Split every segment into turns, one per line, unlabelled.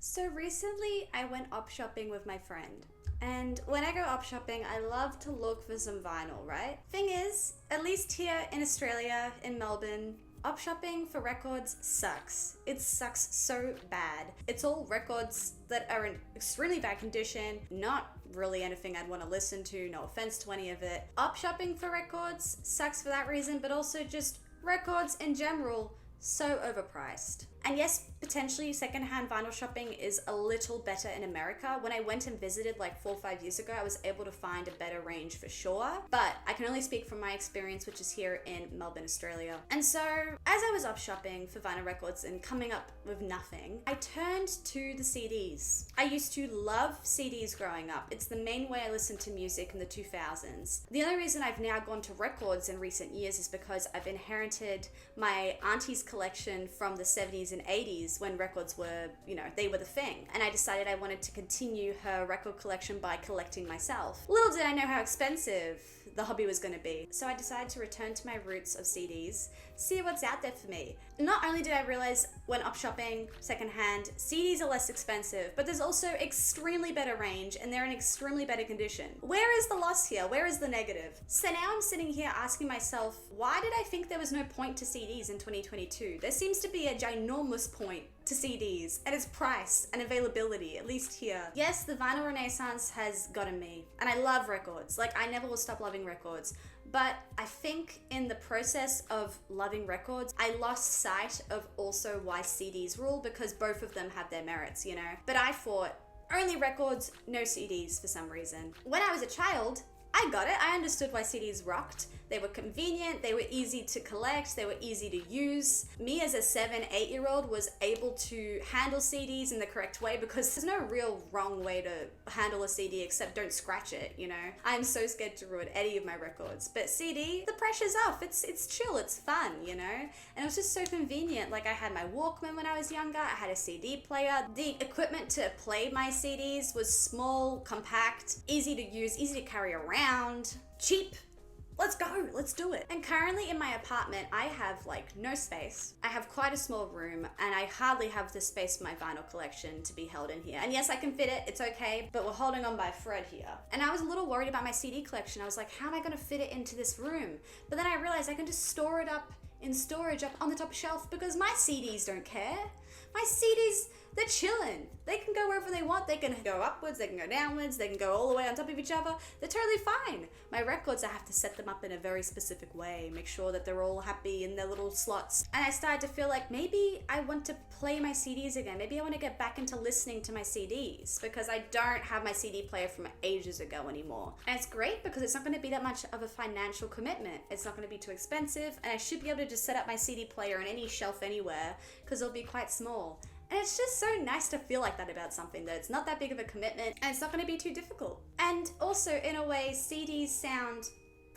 So recently I went op shopping with my friend. And when I go op shopping, I love to look for some vinyl, right? Thing is, at least here in Australia, in Melbourne, op shopping for records sucks. It sucks so bad. It's all records that are in extremely bad condition, not really anything I'd want to listen to, no offense to any of it. Op shopping for records sucks for that reason, but also just records in general, so overpriced. And yes, potentially secondhand vinyl shopping is a little better in America. When I went and visited like 4 or 5 years ago, I was able to find a better range for sure. But I can only speak from my experience, which is here in Melbourne, Australia. And so as I was up shopping for vinyl records and coming up with nothing, I turned to the CDs. I used to love CDs growing up. It's the main way I listened to music in the 2000s. The only reason I've now gone to records in recent years is because I've inherited my auntie's collection from the 70s and 80s when records were, they were the thing. And I decided I wanted to continue her record collection by collecting myself. Little did I know how expensive the hobby was going to be. So I decided to return to my roots of CDs, see what's out there for me. Not only did I realize when up shopping secondhand, CDs are less expensive, but there's also extremely better range and they're in extremely better condition. Where is the loss here? Where is the negative? So now I'm sitting here asking myself, why did I think there was no point to CDs in 2022? There seems to be a ginormous point to CDs and its price and availability, at least here. Yes, the vinyl renaissance has gotten me, and I love records. Like, I never will stop loving records. But I think in the process of loving records, I lost sight of also why CDs rule, because both of them have their merits, But I thought, only records, no CDs for some reason. When I was a child, I got it. I understood why CDs rocked. They were convenient, they were easy to collect, they were easy to use. Me as a 7, 8-year-old was able to handle CDs in the correct way because there's no real wrong way to handle a CD except don't scratch it, I'm so scared to ruin any of my records. But CD, the pressure's off. It's chill, it's fun, And it was just so convenient. Like, I had my Walkman when I was younger, I had a CD player. The equipment to play my CDs was small, compact, easy to use, easy to carry around, cheap. Let's go, let's do it. And currently in my apartment, I have no space. I have quite a small room and I hardly have the space for my vinyl collection to be held in here. And yes, I can fit it, it's okay, but we're holding on by a thread here. And I was a little worried about my CD collection. I was like, how am I gonna fit it into this room? But then I realized I can just store it up in storage up on the top shelf because my CDs don't care. My CDs, they're chilling. They can go wherever they want. They can go upwards, they can go downwards, they can go all the way on top of each other. They're totally fine. My records, I have to set them up in a very specific way, make sure that they're all happy in their little slots. And I started to feel like maybe I want to play my CDs again. Maybe I want to get back into listening to my CDs because I don't have my CD player from ages ago anymore. And it's great because it's not going to be that much of a financial commitment. It's not going to be too expensive, and I should be able to just set up my CD player on any shelf anywhere because it'll be quite small. And it's just so nice to feel like that about something, that it's not that big of a commitment and it's not going to be too difficult. And also, in a way, CDs sound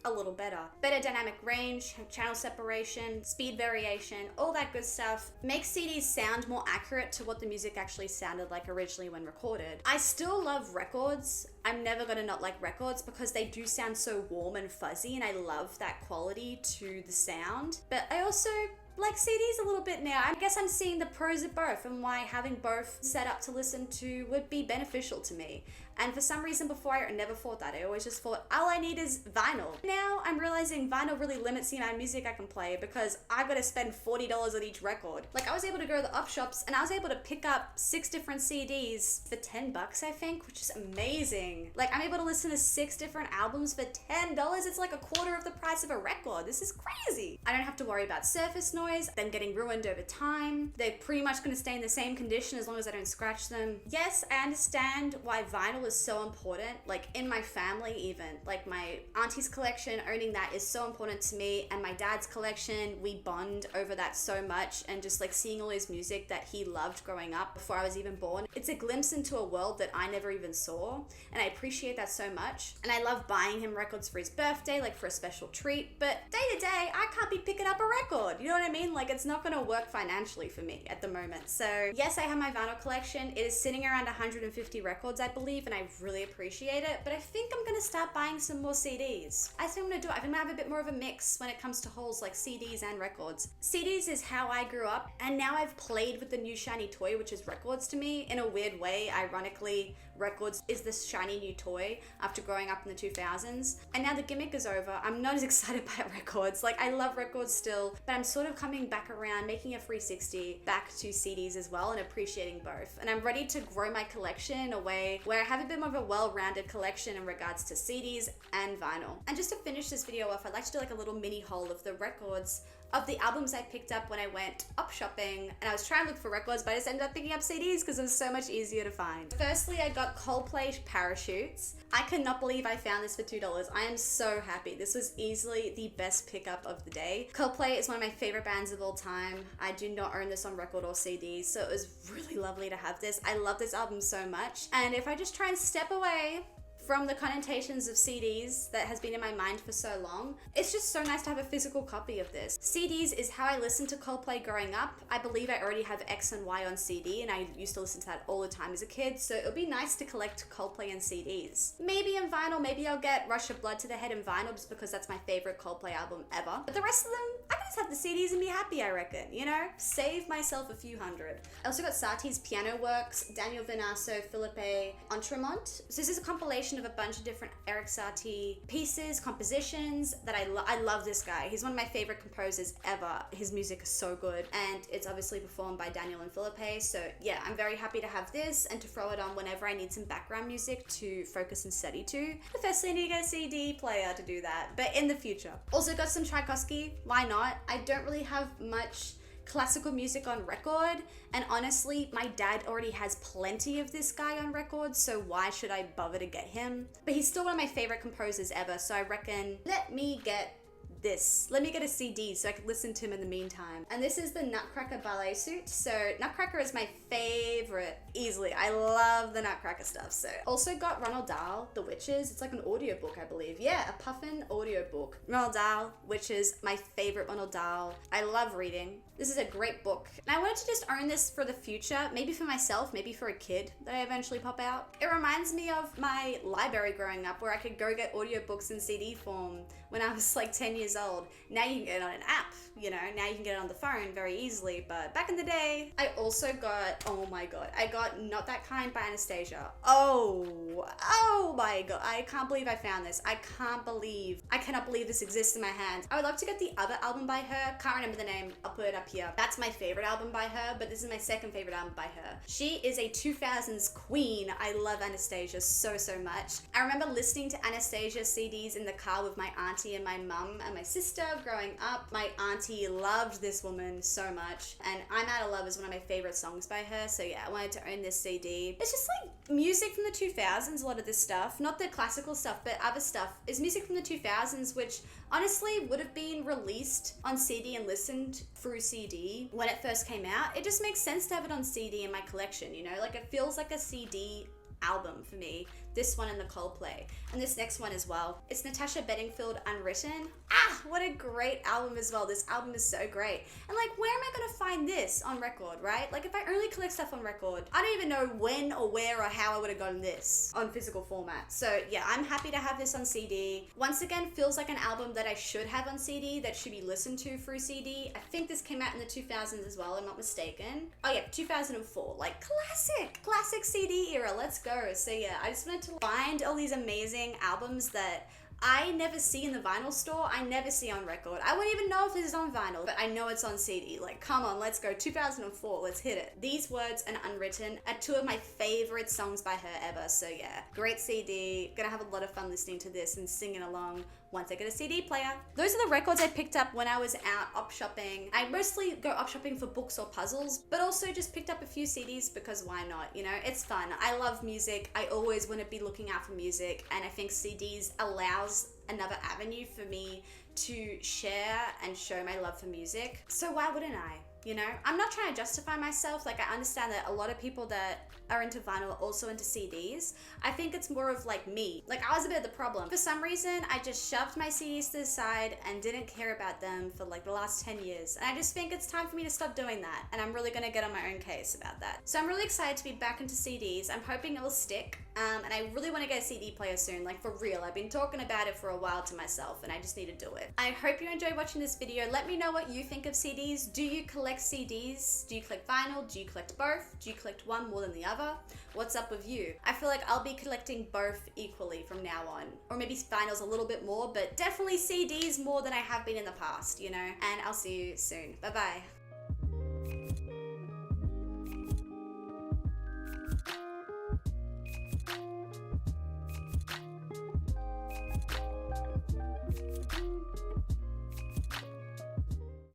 a little better. Better dynamic range, channel separation, speed variation, all that good stuff makes CDs sound more accurate to what the music actually sounded like originally when recorded. I still love records. I'm never gonna not like records because they do sound so warm and fuzzy, and I love that quality to the sound. But I also like CDs a little bit now. I guess I'm seeing the pros of both and why having both set up to listen to would be beneficial to me. And for some reason before, I never thought that. I always just thought all I need is vinyl. Now I'm realizing vinyl really limits the amount of music I can play because I gotta spend $40 on each record. Like, I was able to go to the op shops and I was able to pick up 6 different CDs for $10, I think, which is amazing. Like, I'm able to listen to 6 different albums for $10. It's like a quarter of the price of a record. This is crazy. I don't have to worry about surface noise, them getting ruined over time. They're pretty much gonna stay in the same condition as long as I don't scratch them. Yes, I understand why vinyl is so important. Like, in my family even, like my auntie's collection, owning that is so important to me, and my dad's collection, we bond over that so much, and just like seeing all his music that he loved growing up before I was even born. It's a glimpse into a world that I never even saw, and I appreciate that so much. And I love buying him records for his birthday, like for a special treat, but day to day, I can't be picking up a record, you know what I I mean? Like, it's not gonna work financially for me at the moment. So yes, I have my vinyl collection. It is sitting around 150 records, I believe, and I really appreciate it. But I think I'm gonna start buying some more CDs. I think I'm gonna do it. I think I'm gonna have a bit more of a mix when it comes to holes like CDs and records. CDs is how I grew up, and now I've played with the new shiny toy, which is records to me. In a weird way, ironically, records is this shiny new toy after growing up in the 2000s. And now the gimmick is over. I'm not as excited by records. Like, I love records still, but I'm sort of coming back around, making a 360 back to CDs as well and appreciating both. And I'm ready to grow my collection in a way where I have a bit more of a well-rounded collection in regards to CDs and vinyl. And just to finish this video off, I'd like to do like a little mini haul of the records of the albums I picked up when I went op shopping, and I was trying to look for records, but I just ended up picking up CDs because it was so much easier to find. Firstly, I got Coldplay Parachutes. I cannot believe I found this for $2. I am so happy. This was easily the best pickup of the day. Coldplay is one of my favorite bands of all time. I do not own this on record or CD, so it was really lovely to have this. I love this album so much, and if I just try and step away from the connotations of CDs that has been in my mind for so long, it's just so nice to have a physical copy of this. CDs is how I listened to Coldplay growing up. I believe I already have X and Y on CD, and I used to listen to that all the time as a kid, so it would be nice to collect Coldplay and CDs. Maybe in vinyl, maybe I'll get Rush of Blood to the Head in vinyl just because that's my favorite Coldplay album ever. But the rest of them, I can just have the CDs and be happy, I reckon, you know? Save myself a few hundred. I also got Satie's Piano Works, Daniel Vinasso, Philippe Entremont. So this is a compilation of a bunch of different Eric Satie pieces, compositions that I love this guy. He's one of my favorite composers ever. His music is so good, and it's obviously performed by Daniel and Philippe. So yeah, I'm very happy to have this and to throw it on whenever I need some background music to focus and study to. But firstly, I need to get a CD player to do that, but in the future. Also got some Tchaikovsky. Why not? I don't really have much classical music on record, and honestly, my dad already has plenty of this guy on record, so why should I bother to get him? But he's still one of my favorite composers ever, so I reckon let me get this. Let me get a CD so I can listen to him in the meantime. And this is the Nutcracker ballet suit. So Nutcracker is my favorite, easily. I love the Nutcracker stuff. So also got Ronald Dahl, The Witches. It's like an audiobook, I believe. Yeah, a Puffin audiobook. Ronald Dahl, Witches, my favorite Ronald Dahl. I love reading. This is a great book. And I wanted to just own this for the future, maybe for myself, maybe for a kid that I eventually pop out. It reminds me of my library growing up where I could go get audiobooks in CD form when I was like 10 years old. Now you can get it on an app, you know, now you can get it on the phone very easily, but back in the day, I also got, oh my god, I got Not That Kind by Anastasia. Oh my god, I can't believe I found this. I cannot believe this exists in my hands. I would love to get the other album by her, can't remember the name, I'll put it up here. That's my favorite album by her, but this is my second favorite album by her. She is a 2000s queen. I love Anastasia so much. I remember listening to Anastasia CDs in the car with my auntie and my mum and my sister growing up. My auntie loved this woman so much, and I'm Out of Love is one of my favorite songs by her, so yeah, I wanted to own this CD. It's just like music from the 2000s, a lot of this stuff, not the classical stuff, but other stuff, is music from the 2000s, which honestly would have been released on CD and listened through CD when it first came out. It just makes sense to have it on CD in my collection, you know, like it feels like a CD album for me. This one and the Coldplay, and this next one as well. It's Natasha Bedingfield, Unwritten. What a great album as well. This album is so great. And like, where am I gonna find this on record, right? Like, if I only collect stuff on record, I don't even know when or where or how I would have gotten this on physical format. So yeah, I'm happy to have this on CD. Once again, feels like an album that I should have on CD, that should be listened to through CD. I think this came out in the 2000s as well, I'm not mistaken. Oh yeah, 2004, like classic CD era, let's go. So yeah, I just wanted to find all these amazing albums that I never see in the vinyl store, I never see on record. I wouldn't even know if this is on vinyl, but I know it's on CD. Like, come on, let's go. 2004, let's hit it. These Words and Unwritten are two of my favorite songs by her ever, so yeah. Great CD, gonna have a lot of fun listening to this and singing along once I get a CD player. Those are the records I picked up when I was out op shopping. I mostly go op shopping for books or puzzles, but also just picked up a few CDs because why not, you know? It's fun. I love music. I always want to be looking out for music, and I think CDs allows another avenue for me to share and show my love for music. So why wouldn't I? You know, I'm not trying to justify myself. Like, I understand that a lot of people that are into vinyl are also into CDs. I think it's more of like me. Like, I was a bit of the problem. For some reason, I just shoved my CDs to the side and didn't care about them for like the last 10 years. And I just think it's time for me to stop doing that. And I'm really gonna get on my own case about that. So I'm really excited to be back into CDs. I'm hoping it will stick. And I really want to get a CD player soon, like for real. I've been talking about it for a while to myself and I just need to do it. I hope you enjoyed watching this video. Let me know what you think of CDs. Do you collect CDs? Do you collect vinyl? Do you collect both? Do you collect one more than the other? What's up with you? I feel like I'll be collecting both equally from now on. Or maybe vinyls a little bit more, but definitely CDs more than I have been in the past, you know? And I'll see you soon. Bye bye.